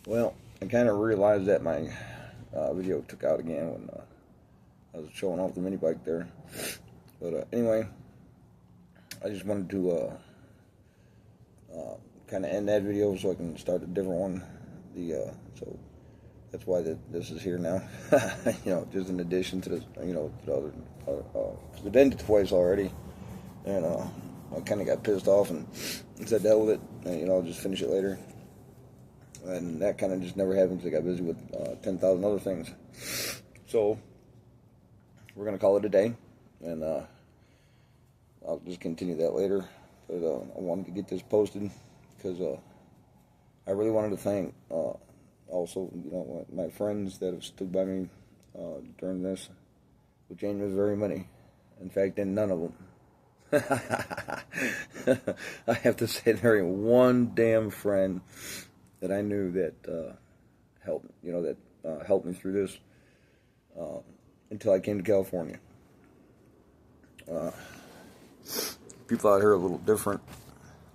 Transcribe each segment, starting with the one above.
Well, I kind of realized that my video took out again when I was showing off the mini bike there. But anyway, I just wanted to kind of end that video so I can start a different one. So that's why this is here now. Just in addition to this, to the other. It ended twice already, and I kind of got pissed off and said, "Hell with it," and I'll just finish it later. And that kind of just never happened because I got busy with 10,000 other things. So we're gonna call it a day, and I'll just continue that later. But I wanted to get this posted because I really wanted to thank also my friends that have stood by me during this, which ain't very many. In fact, and none of them. I have to say there ain't one damn friend that I knew that helped me through this until I came to California. People out here are a little different.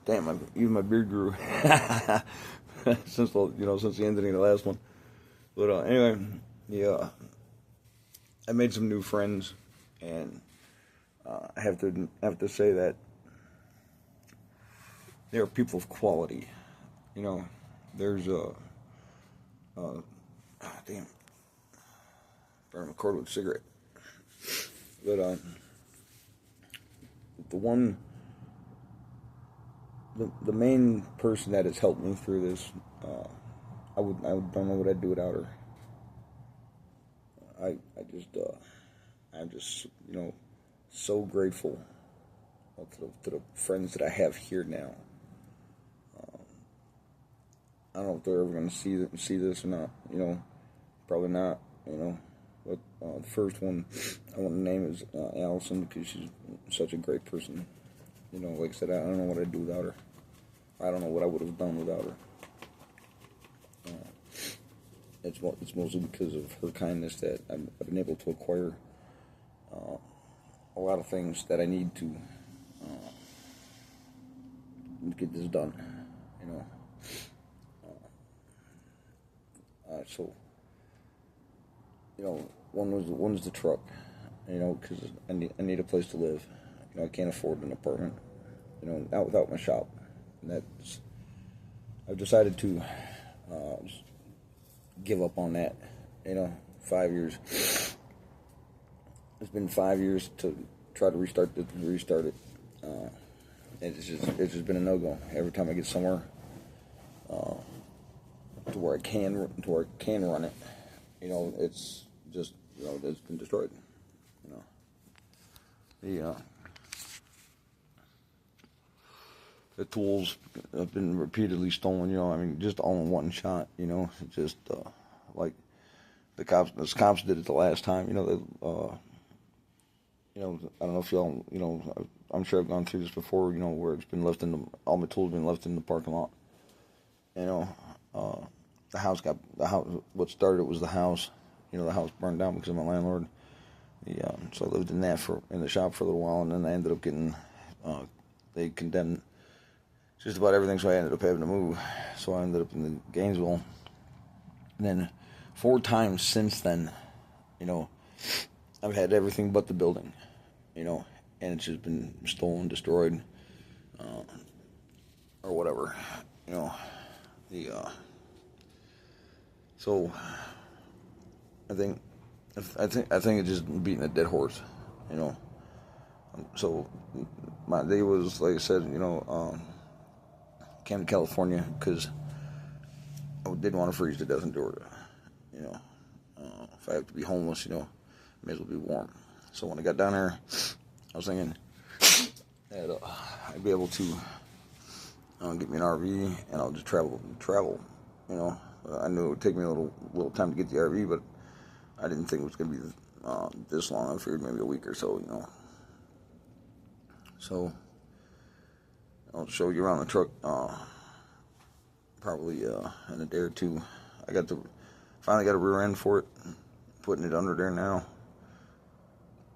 Damn, even my beard grew since the ending of the last one. But anyway, yeah, I made some new friends, and I have to say that they are people of quality. There's damn, burning my cord with a cigarette. But the main person that has helped me through this, I don't know what I'd do without her. I'm just so grateful to the friends that I have here now. I don't know if they're ever going to see this or not. Probably not. But the first one I want to name is Allison, because she's such a great person. Like I said, I don't know what I'd do without her. I don't know what I would have done without her. It's mostly because of her kindness that I've been able to acquire a lot of things that I need to get this done. So one was the truck. Because I need a place to live. I can't afford an apartment. Not without my shop. And I've decided to just give up on that. 5 years. It's been 5 years to try to restart it. It's just been a no-go. Every time I get somewhere to where I can run it, it's just it's been destroyed. The tools have been repeatedly stolen. Just all in one shot. Just like the cops did it the last time. I don't know if y'all, I'm sure I've gone through this before. Where it's been left all my tools have been left in the parking lot. What started it was the house. The house burned down because of my landlord. So I lived in the shop for a little while, and then I ended up getting, they condemned just about everything, so I ended up having to move. So I ended up in Gainesville. And then 4 times since then, I've had everything but the building, and it's just been stolen, destroyed, or whatever, So I think it's just beating a dead horse, So my day was, like I said, came to California because I didn't want to freeze to death in Georgia. If I have to be homeless, may as well be warm. So when I got down there, I was thinking that I'd be able to get me an RV and I'll just travel. I knew it would take me a little time to get the RV, but I didn't think it was going to be this long. I figured maybe a week or so, So I'll show you around the truck probably in a day or two. I finally got a rear end for it, putting it under there now.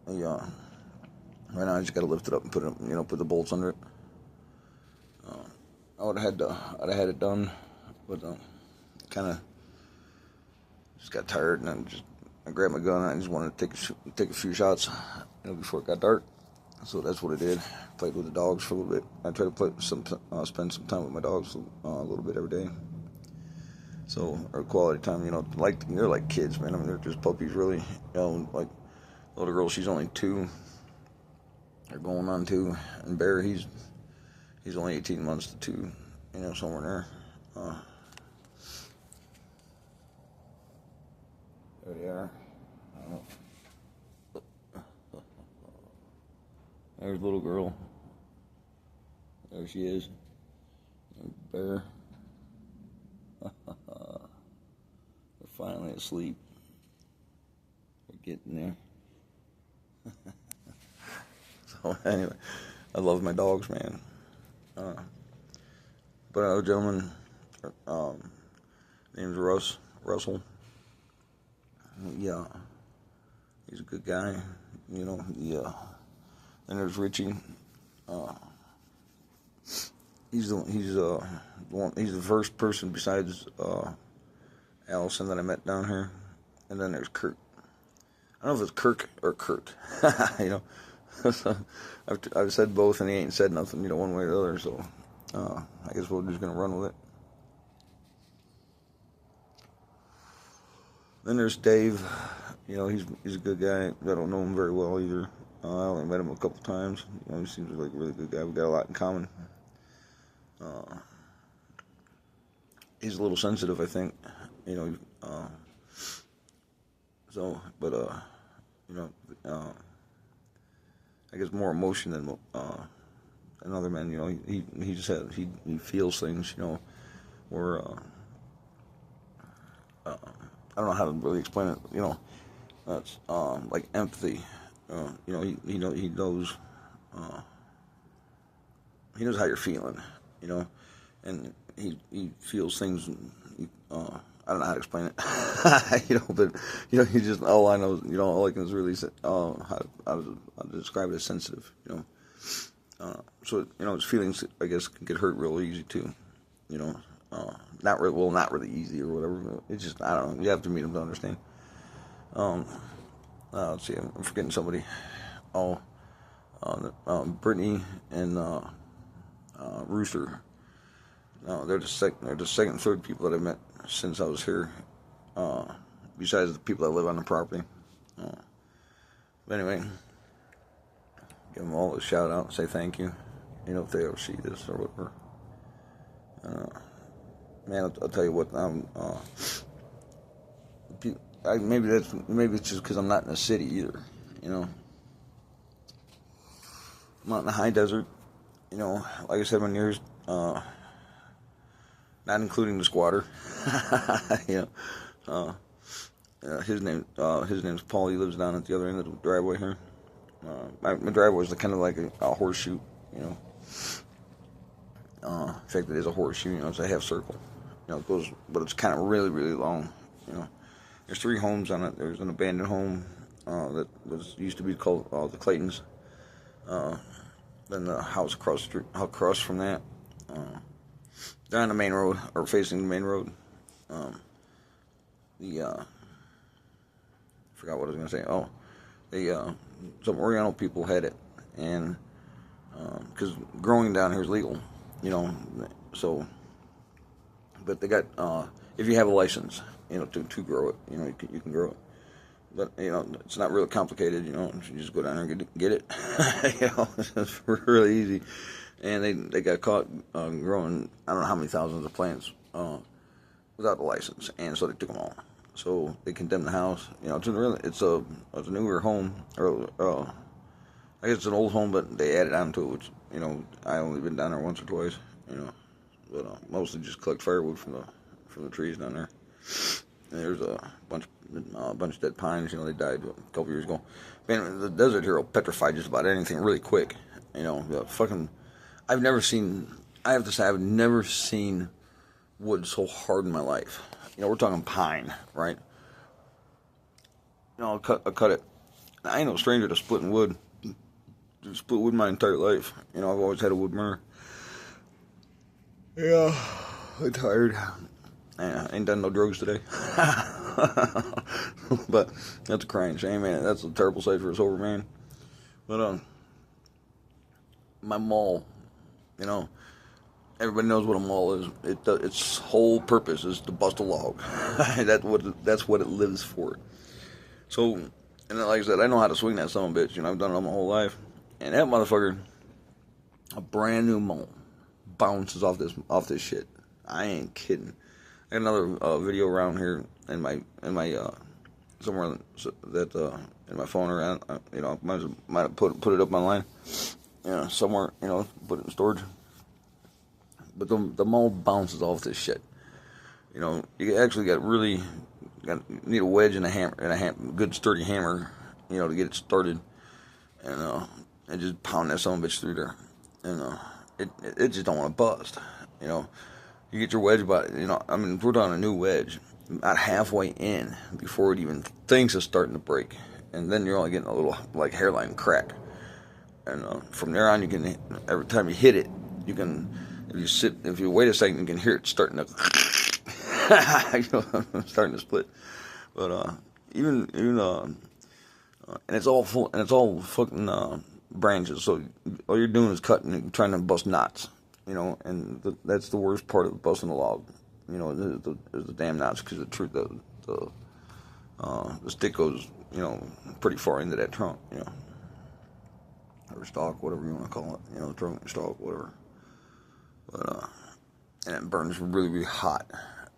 Right now I just got to lift it up and put the bolts under it. I would have had it done, but kind of just got tired, and I grabbed my gun and I just wanted to take a few shots, before it got dark. So that's what I did. Played with the dogs for a little bit. I try to spend some time with my dogs a little bit every day. So, or quality time, they're like kids, man. I mean, they're just puppies, really. Like the little girl, she's only 2. They're going on 2, and Bear, he's only 18 months to 2, somewhere in there. There they are. There's little girl. There she is. There's Bear. They're finally asleep. We're getting there. So anyway, I love my dogs, man. But another gentleman, name's Russell. Yeah, he's a good guy. Yeah. And there's Richie. He's the first person besides Allison that I met down here. And then there's Kurt. I don't know if it's Kirk or Kurt. So I've said both, and he ain't said nothing, one way or the other. So I guess we're just gonna run with it. Then there's Dave. He's a good guy. I don't know him very well either. I only met him a couple times. He seems like a really good guy. We got a lot in common. He's a little sensitive, I think. I guess more emotion than another man. He feels things. Where I don't know how to really explain it. That's like empathy. He knows how you're feeling, and he feels things. I don't know how to explain it, but he just, all I know is, all I can is really how to describe it as sensitive, so his feelings, I guess, can get hurt real easy too, not really easy or whatever. It's just, I don't know. You have to meet him to understand. Let's see, I'm forgetting somebody. Brittany and Rooster. They're the second and third people that I've met since I was here, besides the people that live on the property. But anyway, give them all a shout out and say thank you, if they ever see this or whatever. Man, I'll tell you what, maybe it's just because I'm not in the city either, I'm out in the high desert, like I said, my neighbors, not including the squatter. His name's Paul. He lives down at the other end of the driveway here. My driveway is kind of like a horseshoe, In fact, it is a horseshoe. It's a half circle. It goes, but it's kind of really, really long. There's 3 homes on it. There's an abandoned home that used to be called the Claytons. Then the house across from that. They're on the main road, or facing the main road. Forgot what I was going to say. Some Oriental people had it, and because growing down here is legal, so, but they got, if you have a license, to grow it, you can grow it. But, it's not really complicated, you just go down there and get it. It's really easy. And they got caught growing, I don't know how many thousands of plants without the license, and so they took them all. So they condemned the house. It's a newer home, or I guess it's an old home, but they added on to it, which I only been down there once or twice. But mostly just collect firewood from the trees down there. And there's a bunch of dead pines. They died a couple years ago. Man, the desert here will petrify just about anything really quick. I've never seen wood so hard in my life. We're talking pine, right? I'll cut it. I ain't no stranger to splitting wood. I've split wood my entire life. I've always had a wood burner. Yeah, I'm tired. I ain't done no drugs today. But that's a crying shame, man. That's a terrible sight for a sober man. But my mall, you know, everybody knows what a mall is. Its whole purpose is to bust a log. That's what it lives for. So, and like I said, I know how to swing that son of a bitch. You know, I've done it all my whole life. And that motherfucker, a brand new mall, bounces off this shit. I ain't kidding. I got another video around here in my somewhere that in my phone around. You know, might have put it up online. Yeah, somewhere. You know, put it in storage. But the mall bounces off this shit. You know, you actually need a wedge and a hammer good sturdy hammer. You know, to get it started, and just pound that son of a bitch through there, and it just don't want to bust. You know. You get your wedge about, you know, I mean, if we're on a new wedge, about halfway in before it even thinks it's starting to break. And then you're only getting a little, like, hairline crack. And from there on, you can, every time you hit it, you can, if you wait a second, you can hear it starting to, starting to split. But and it's all fucking branches. So all you're doing is cutting and trying to bust knots. You know, and that's the worst part of busting a log. You know, is the damn knots, because the stick goes, you know, pretty far into that trunk, you know, or stalk, whatever you want to call it, you know, trunk, stalk, whatever. But and it burns really, really hot.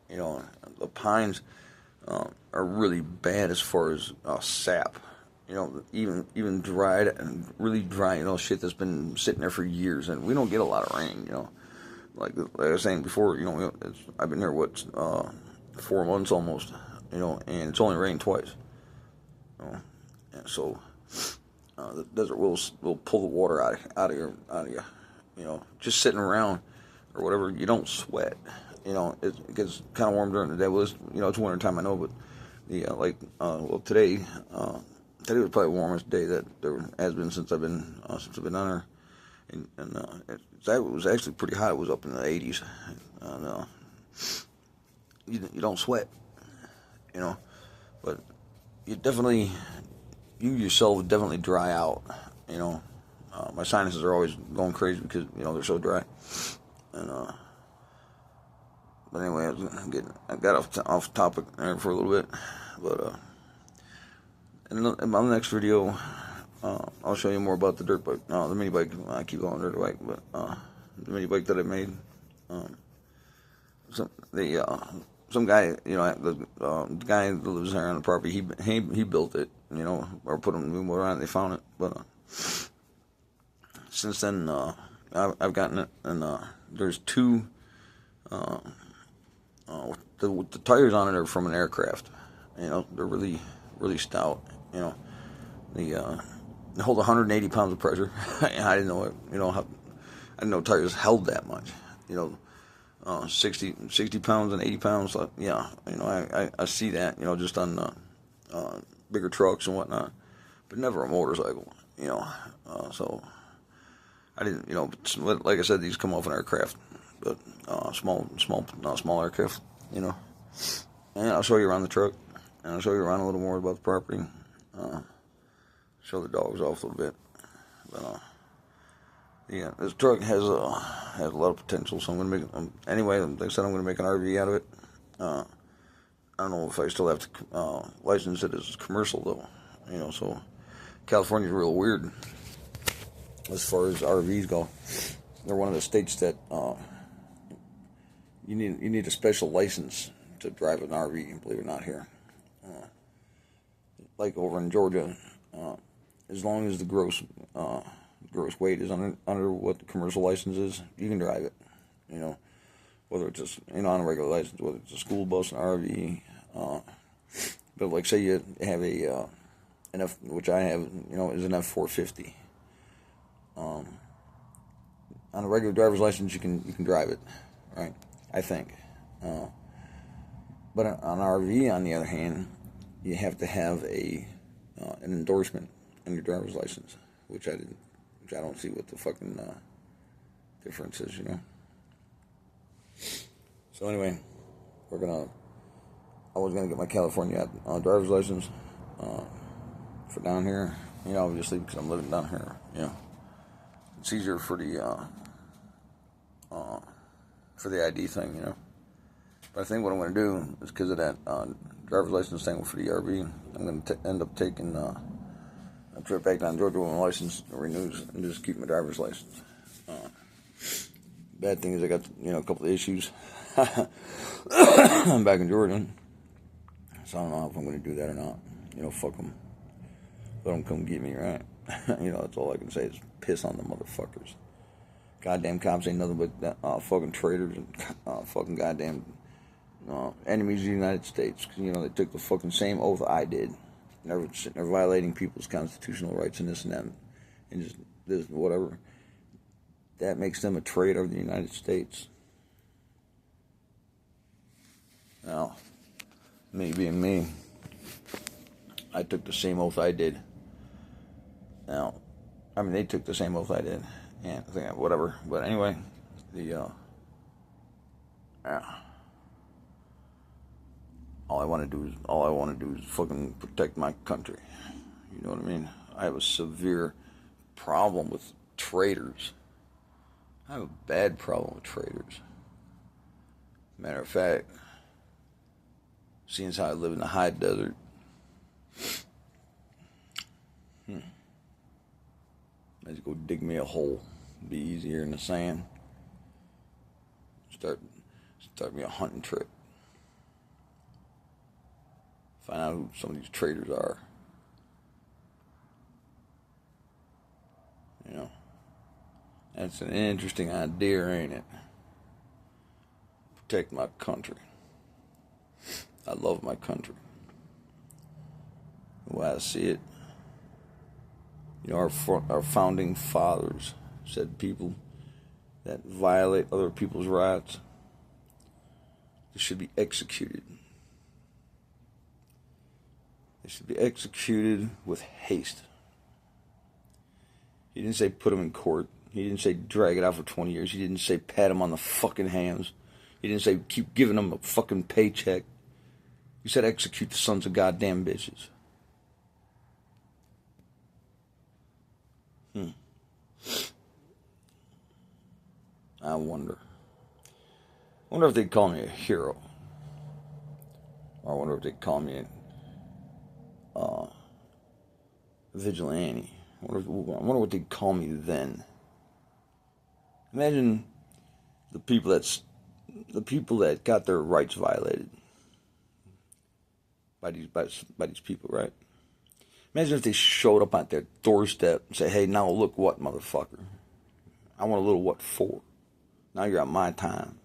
You know, the pines are really bad as far as sap. You know, even dried and really dry, you know, shit that's been sitting there for years, and we don't get a lot of rain, you know. Like I was saying before, you know, I've been here 4 months almost, you know, and it's only rained twice. You know? And so the desert will pull the water out of you, you know, just sitting around or whatever. You don't sweat, you know. It gets kind of warm during the day. Well, you know, it's winter time, I know, but today. Today was probably the warmest day that there has been since I've been on her, and it was actually pretty hot. It was up in the 80s. And, you don't sweat, you know, but you yourself definitely dry out, you know. My sinuses are always going crazy because, you know, they're so dry, and but anyway, I got off topic there for a little bit, but in my next video, I'll show you more about the dirt bike. The mini bike. I keep calling it dirt bike, but the mini bike that I made. Some guy, you know, the guy that lives here on the property, he built it, you know, or put him move around. They found it, but since then I've gotten it, and there's two. The tires on it are from an aircraft. You know, they're really, really stout. You know, they hold 180 pounds of pressure. I didn't know it. You know, I didn't know tires held that much. You know, 60 pounds and 80 pounds. Yeah, you know, I see that. You know, just on bigger trucks and whatnot, but never a motorcycle. You know, so I didn't. You know, like I said, these come off an aircraft, but small aircraft. You know, and I'll show you around the truck, and I'll show you around a little more about the property. Show the dogs off a little bit, but yeah, this truck has a lot of potential. So I'm gonna make anyway. Like I said, I'm gonna make an RV out of it. I don't know if I still have to license it as commercial though. You know, so California's real weird as far as RVs go. They're one of the states that you need a special license to drive an RV. Believe it or not, here. Like over in Georgia, as long as the gross weight is under what the commercial license is, you can drive it. You know, whether it's just, you know, on a regular license, whether it's a school bus, an RV. But like, say you have an F, which I have, you know, is an F450. On a regular driver's license, you can drive it, right? I think. But on RV, on the other hand, you have to have an endorsement on your driver's license, which I don't see what the fucking difference is, you know. So anyway, I was gonna get my California driver's license for down here. Obviously because I'm living down here. It's easier for the ID thing. But I think what I'm gonna do is because of that driver's license thing for the RV, I'm gonna end up taking a trip back down to Georgia when my license renews and just keep my driver's license. Bad thing is I got a couple of issues. I'm back in Georgia, so I don't know if I'm going to do that or not. Fuck them. Let them come get me, right? That's all I can say is piss on the motherfuckers. Goddamn cops ain't nothing but fucking traitors and fucking goddamn enemies of the United States. Because, they took the fucking same oath I did. They're violating people's constitutional rights and this and that. And just this, whatever. That makes them a traitor of the United States. Now, me being me, I took the same oath I did. Now, they took the same oath I did, and I think whatever. But anyway, all I want to do is fucking protect my country. You know what I mean? I have a severe problem with traitors. I have a bad problem with traitors. Matter of fact, seeing as how I live in the high desert, I just go dig me a hole. Be easier in the sand. Start me a hunting trip. Find out who some of these traitors are. That's an interesting idea, ain't it? Protect my country. I love my country. The way I see it, our founding fathers said people that violate other people's rights, they should be executed. They should be executed with haste. He didn't say put them in court. He didn't say drag it out for 20 years. He didn't say pat them on the fucking hands. He didn't say keep giving them a fucking paycheck. He said execute the sons of goddamn bitches. I wonder if they'd call me a hero. Or I wonder if they'd call me a vigilante. I wonder what they'd call me then. Imagine the people that got their rights violated by these people, right? Imagine if they showed up at their doorstep and say, "Hey, now look what, motherfucker. I want a little what for. Now you're on my time.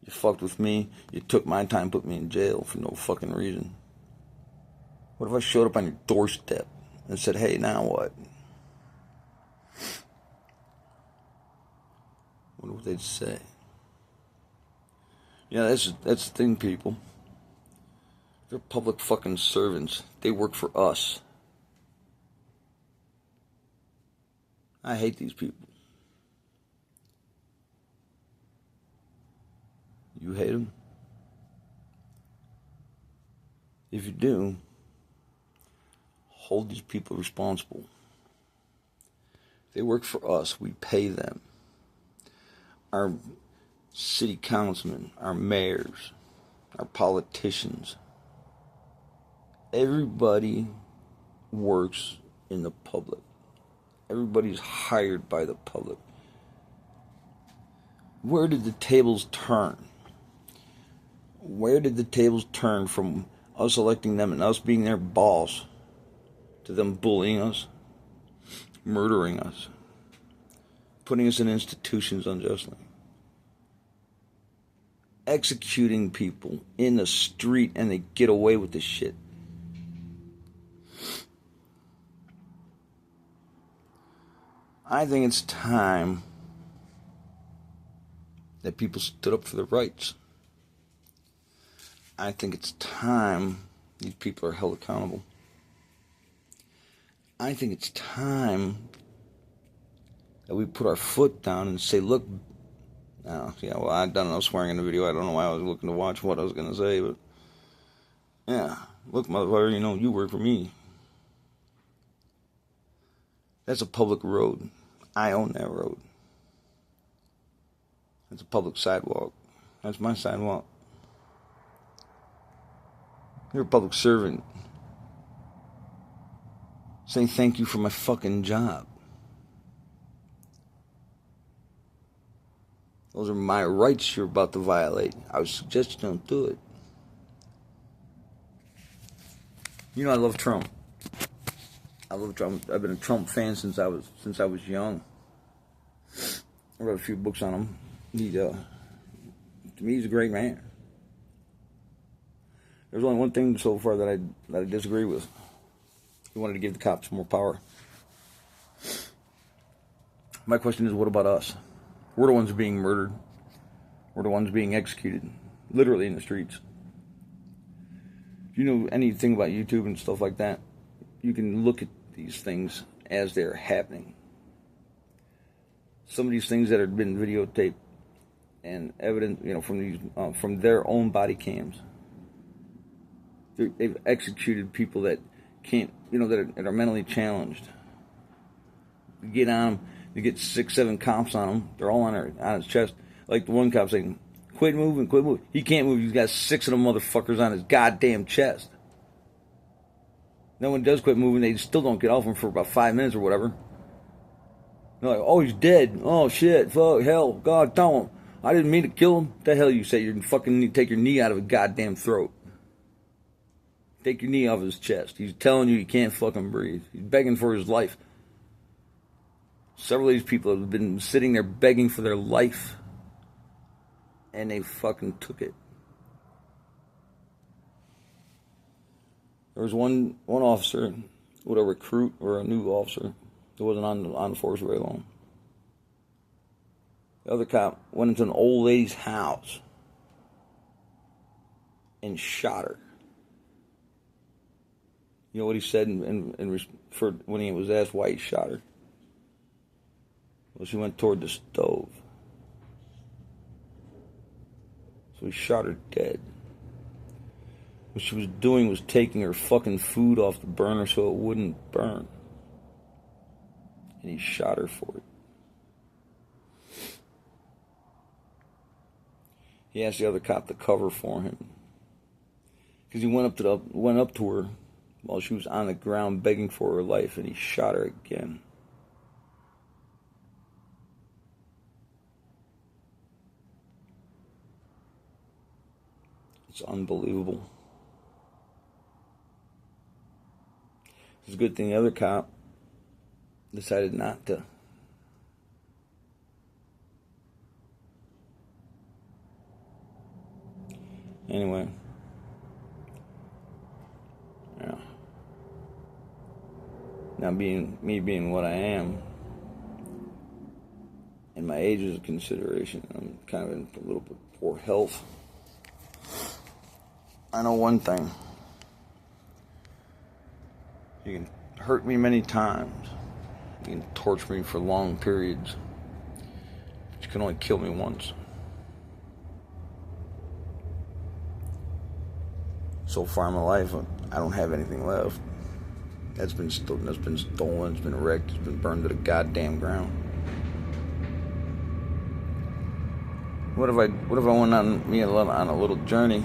You fucked with me. You took my time, put me in jail for no fucking reason." What if I showed up on your doorstep and said, "Hey, now what?" I wonder what they'd say. That's the thing, people. They're public fucking servants. They work for us. I hate these people. You hate them? If you do, hold these people responsible. They work for us. We pay them. Our city councilmen, our mayors, our politicians, everybody works in the public. Everybody's hired by the public. Where did the tables turn? Where did the tables turn from us electing them and us being their boss to them bullying us, murdering us, putting us in institutions unjustly, executing people in the street, and they get away with this shit? I think it's time that people stood up for their rights. I think it's time these people are held accountable. I think it's time that we put our foot down and say, look, Yeah, well, I done enough swearing in the video. I don't know why I was looking to watch what I was going to say, but yeah. Look, motherfucker, you know, you work for me. That's a public road. I own that road. That's a public sidewalk. That's my sidewalk. You're a public servant. Say thank you for my fucking job. Those are my rights you're about to violate. I would suggest you don't do it. You know I love Trump. I love Trump. I've been a Trump fan since I was young. I read a few books on him. To me, he's a great man. There's only one thing so far that I disagree with. He wanted to give the cops more power. My question is, what about us? We're the ones being murdered. We're the ones being executed, literally in the streets. If you know anything about YouTube and stuff like that, you can look at these things as they're happening. Some of these things that have been videotaped and evident, you know, from their own body cams. They've executed people that can't, you know, that are mentally challenged. You get on them, you get 6, 7 cops on him. They're all on his chest. Like the one cop saying, quit moving, quit moving. He can't move. He's got 6 of them motherfuckers on his goddamn chest. No one does quit moving. They still don't get off him for about 5 minutes or whatever. They're like, oh, he's dead. Oh, shit. Fuck, hell. God, tell him. I didn't mean to kill him. What the hell you say? You fucking take your knee out of his goddamn throat. Take your knee off his chest. He's telling you he can't fucking breathe. He's begging for his life. Several of these people have been sitting there begging for their life. And they fucking took it. There was one officer with a recruit or a new officer that wasn't on the force very long. The other cop went into an old lady's house and shot her. You know what he said when he was asked why he shot her? Well, she went toward the stove. So he shot her dead. What she was doing was taking her fucking food off the burner so it wouldn't burn. And he shot her for it. He asked the other cop to cover for him. Because he went up to her while she was on the ground begging for her life, and he shot her again. It's unbelievable. It's a good thing the other cop decided not to. Anyway. Yeah. Now me being what I am, and my age is a consideration, I'm kind of in a little bit poor health. I know one thing. You can hurt me many times. You can torture me for long periods. But you can only kill me once. So far in my life, I don't have anything left. That's been stolen, it's been wrecked, it's been burned to the goddamn ground. What if I went on a little journey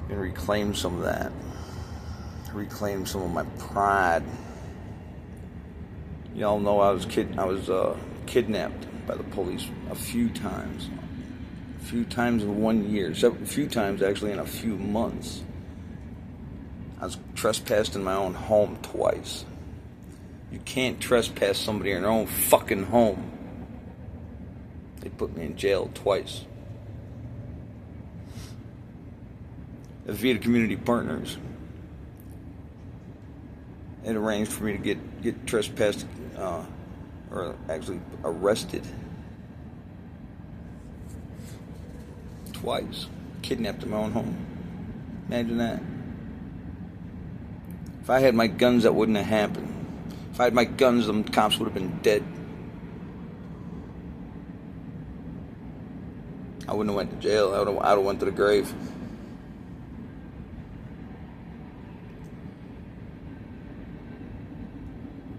and reclaim some of that? Reclaim some of my pride. Y'all know I was kidnapped by the police a few times. A few times in 1 year. A few times actually in a few months. I was trespassed in my own home twice. You can't trespass somebody in their own fucking home. They put me in jail twice. Via Community Partners, it arranged for me to get trespassed, or actually arrested twice. Kidnapped in my own home. Imagine that. If I had my guns, that wouldn't have happened. If I had my guns, them cops would have been dead. I wouldn't have went to jail. I would have went to the grave.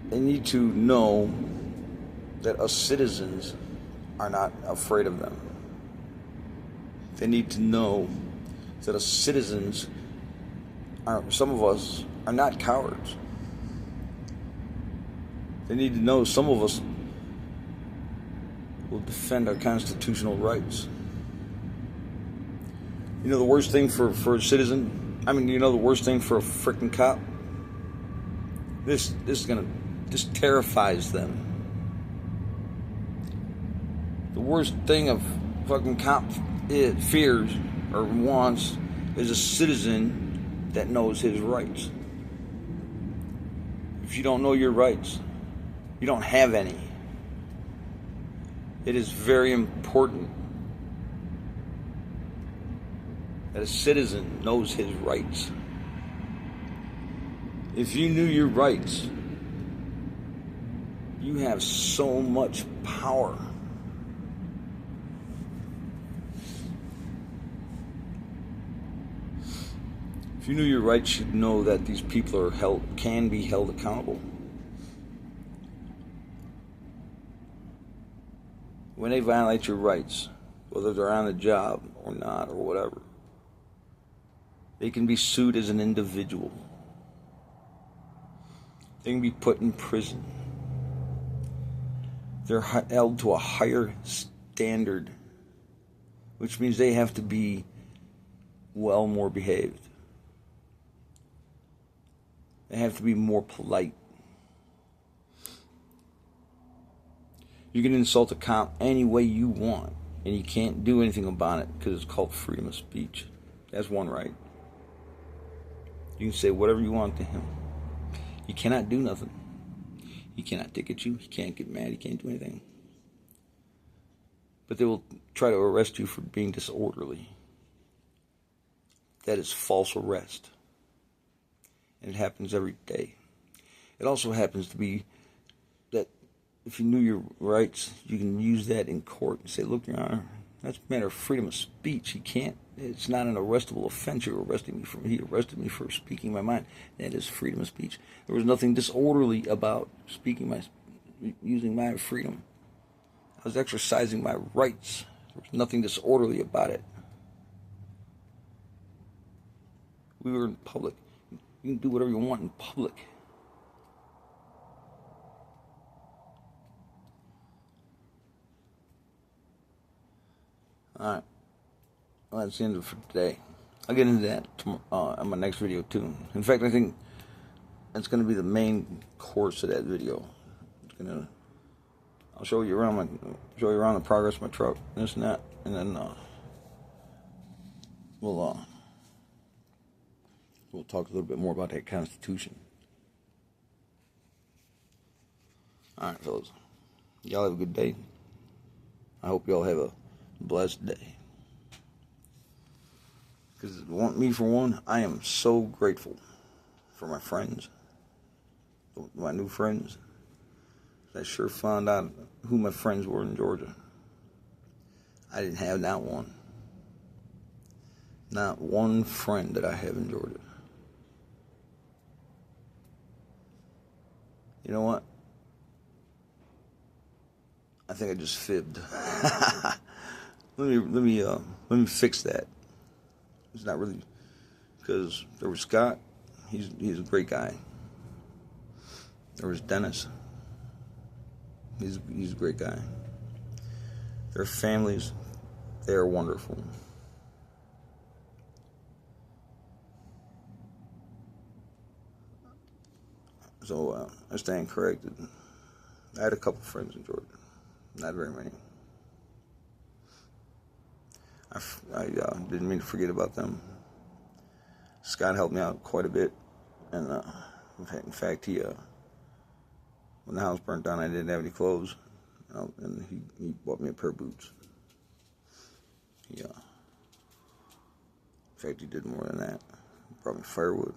They need to know that us citizens are not afraid of them. They need to know that us citizens some of us are not cowards. They need to know some of us will defend our constitutional rights. You know the worst thing for a citizen? You know the worst thing for a freaking cop? This terrifies them. The worst thing a fucking cop fears or wants is a citizen that knows his rights. If you don't know your rights, you don't have any. It is very important that a citizen knows his rights. If you knew your rights, you have so much power. If you knew your rights, you'd know that these people can be held accountable. When they violate your rights, whether they're on the job or not or whatever, they can be sued as an individual. They can be put in prison. They're held to a higher standard, which means they have to be well more behaved. They have to be more polite. You can insult a cop any way you want, and you can't do anything about it because it's called freedom of speech. That's one right. You can say whatever you want to him. He cannot do nothing. He cannot ticket you. He can't get mad. He can't do anything. But they will try to arrest you for being disorderly. That is false arrest. And it happens every day. It also happens to be that if you knew your rights, you can use that in court and say, look, Your Honor, that's a matter of freedom of speech. It's not an arrestable offense. He arrested me for speaking my mind. That is freedom of speech. There was nothing disorderly about using my freedom. I was exercising my rights. There was nothing disorderly about it. We were in public. You can do whatever you want in public. Alright. Well, that's the end of it for today. I'll get into that on my next video too. In fact, I think that's going to be the main course of that video. I'll show you around the progress of my truck, this and that, and then we'll talk a little bit more about that Constitution. Alright, fellas. Y'all have a good day. I hope y'all have a blessed day. Because for one, I am so grateful for my friends, my new friends. I sure found out who my friends were in Georgia. I didn't have not one. Not one friend that I have in Georgia. You know what? I think I just fibbed. Let me fix that. It's not really, because there was Scott. He's a great guy. There was Dennis. He's a great guy. Their families, they are wonderful. So I stand corrected. I had a couple friends in Georgia, not very many. I didn't mean to forget about them. Scott helped me out quite a bit, and in fact, he when the house burnt down, I didn't have any clothes, and he bought me a pair of boots. Yeah. In fact, he did more than that. He brought me firewood.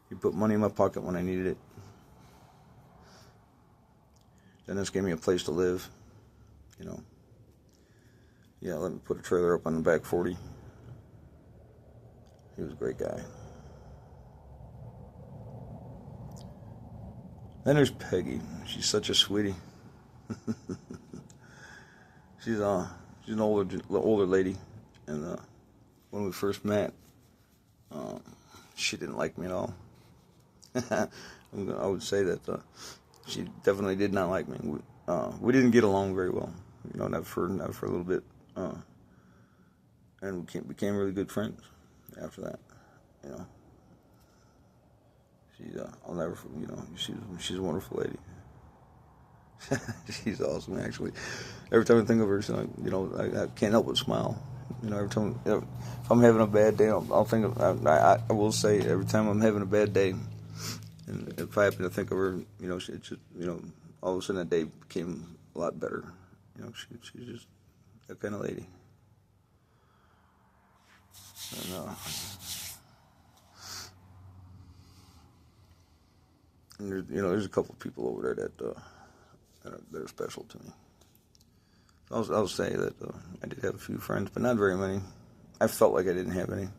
He put money in my pocket when I needed it. Dennis gave me a place to live, Yeah, let me put a trailer up on the back 40. He was a great guy. Then there's Peggy. She's such a sweetie. she's an older lady, and when we first met, she didn't like me at all. I would say that she definitely did not like me. We didn't get along very well, not for a little bit, and we became really good friends after that. I'll never, she's a wonderful lady. She's awesome, actually. Every time I think of her, I can't help but smile. Every time, if I'm having a bad day, I'll think of. I will say, every time I'm having a bad day, and if I happen to think of her, it's just, all of a sudden that day became a lot better. She's just that kind of lady. And there's a couple of people over there that are special to me. I'll say that I did have a few friends, but not very many. I felt like I didn't have any,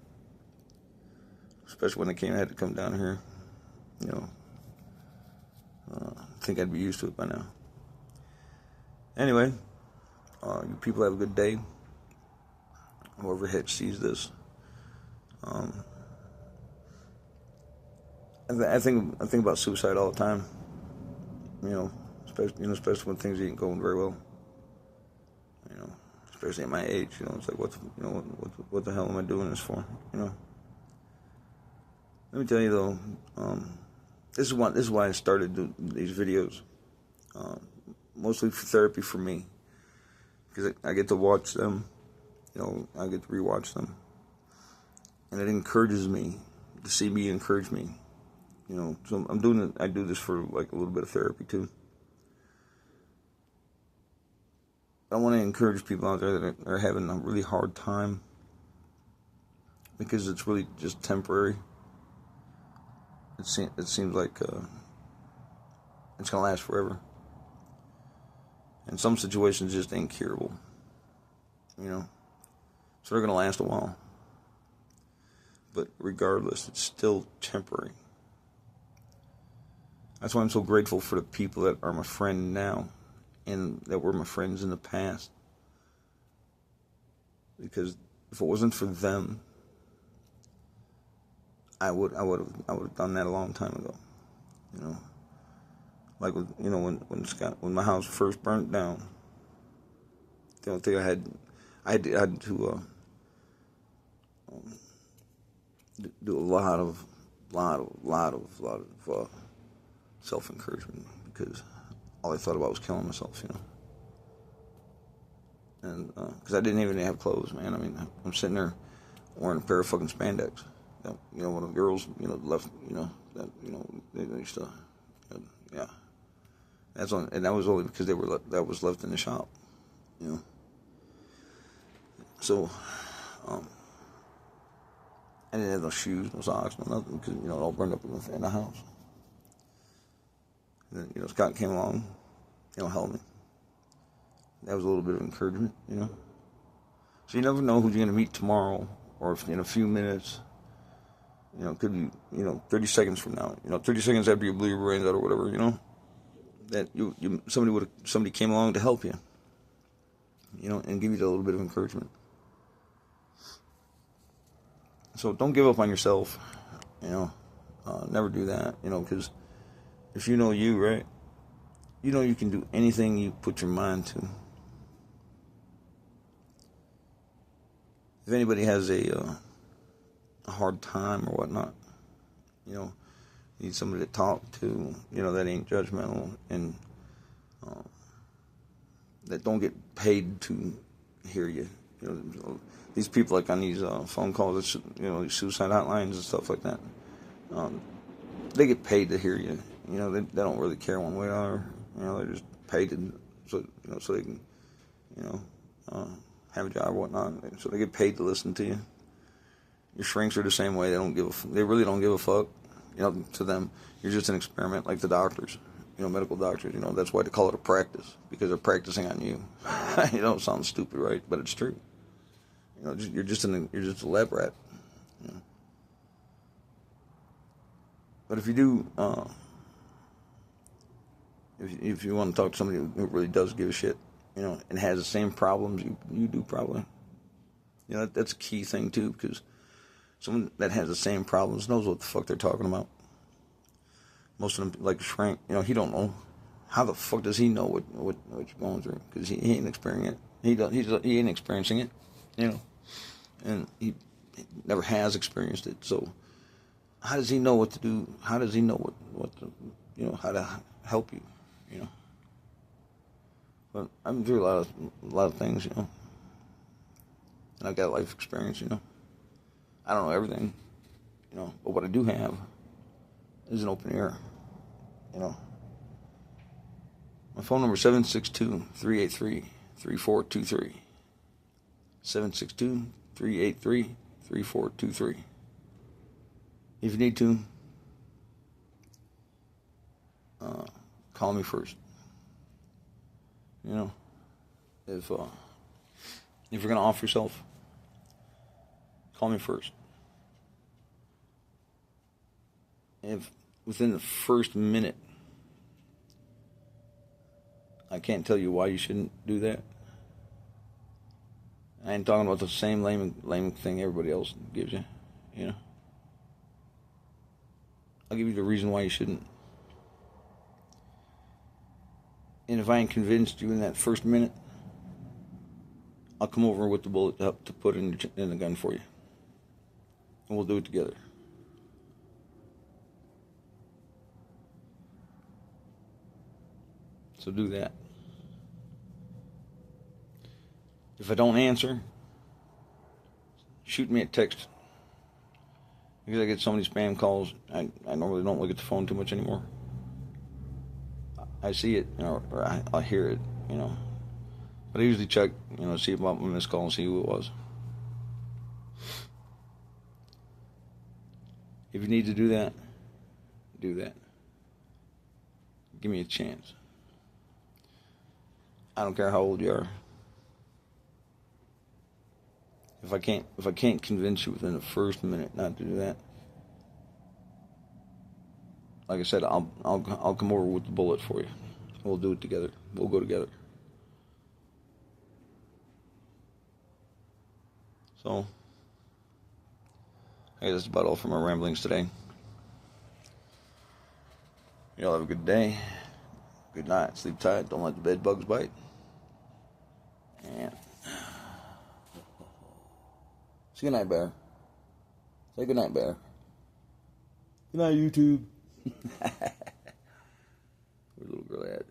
especially when I had to come down here. I think I'd be used to it by now. Anyway, you people have a good day. Whoever sees this. I think about suicide all the time. Especially when things ain't going very well. Especially at my age. It's like what the hell am I doing this for? Let me tell you though. This is why I started these videos. Mostly for therapy for me, because I get to watch them. I get to rewatch them, and it encourages me to see me encourage me. So I'm doing it. I do this for like a little bit of therapy too. I want to encourage people out there that are having a really hard time, because it's really just temporary. It seems like it's gonna last forever. And some situations just ain't curable. So they're gonna last a while. But regardless, it's still temporary. That's why I'm so grateful for the people that are my friend now, and that were my friends in the past. Because if it wasn't for them, I would have done that a long time ago. Like when my house first burnt down, the only thing I had to do a lot of self-encouragement, because all I thought about was killing myself, And because I didn't even have clothes, man. I mean, I'm sitting there wearing a pair of fucking spandex. One of the girls, left, they used to, yeah. And that was only because that was left in the shop, So, I didn't have no shoes, no socks, no nothing, because it all burned up in the house. And then Scott came along, helped me. That was a little bit of encouragement, So you never know who you're gonna meet tomorrow, or if in a few minutes. It could be 30 seconds from now. 30 seconds after you blew your brains out or whatever. That somebody came along to help you. And give you a little bit of encouragement. So don't give up on yourself. Never do that. Because if you know you, right, you can do anything you put your mind to. If anybody has a hard time or whatnot, you need somebody to talk to, that ain't judgmental, and that don't get paid to hear you. These people, like on these phone calls, these suicide hotlines and stuff like that, they get paid to hear you. They don't really care one way or another. They're just paid so they can, have a job or whatnot. So they get paid to listen to you. Your shrinks are the same way. They really don't give a fuck. To them, you're just an experiment, like the doctors. medical doctors. That's why they call it a practice, because they're practicing on you. It sounds stupid, right? But it's true. You're just a lab rat. But if you do, if you want to talk to somebody who really does give a shit, and has the same problems you do, probably, that's a key thing too, because someone that has the same problems knows what the fuck they're talking about. Most of them, like Frank, he don't know. How the fuck does he know what you're going through? Because he ain't experiencing it. He ain't experiencing it, and he never has experienced it. So how does he know what to do? How does he know what to, how to help you? But I've been through a lot of things, and I've got life experience, I don't know everything, but what I do have is an open ear, My phone number is 762-383-3423. 762-383-3423. If you need to, call me first. If you're gonna offer yourself, call me first. If within the first minute I can't tell you why you shouldn't do that, I ain't talking about the same lame thing everybody else gives you, I'll give you the reason why you shouldn't. And if I ain't convinced you in that first minute, I'll come over with the bullet to put in the gun for you. And we'll do it together. So do that. If I don't answer, shoot me a text. Because I get so many spam calls, I normally don't look at the phone too much anymore. I see it, or I hear it, But I usually check, see about my missed call and see who it was. If you need to do that, do that. Give me a chance. I don't care how old you are. If I can't convince you within the first minute not to do that, like I said, I'll come over with the bullet for you. We'll do it together. We'll go together. So, hey, that's about all for my ramblings today. Y'all have a good day. Good night. Sleep tight. Don't let the bed bugs bite. And say good night, Bear. Say good night, Bear. Good night, YouTube. Where's the little girl at?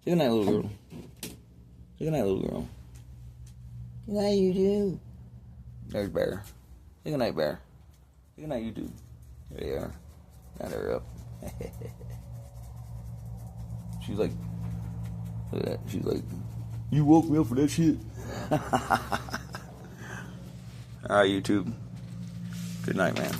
Say good night, little girl. Say good night, little girl. Good night, YouTube. There's Bear. Say good night, Bear. Say good night, YouTube. There you are. Now they're up. She's like, look at that. She's like, you woke me up for that shit. Alright, YouTube. Good night, man.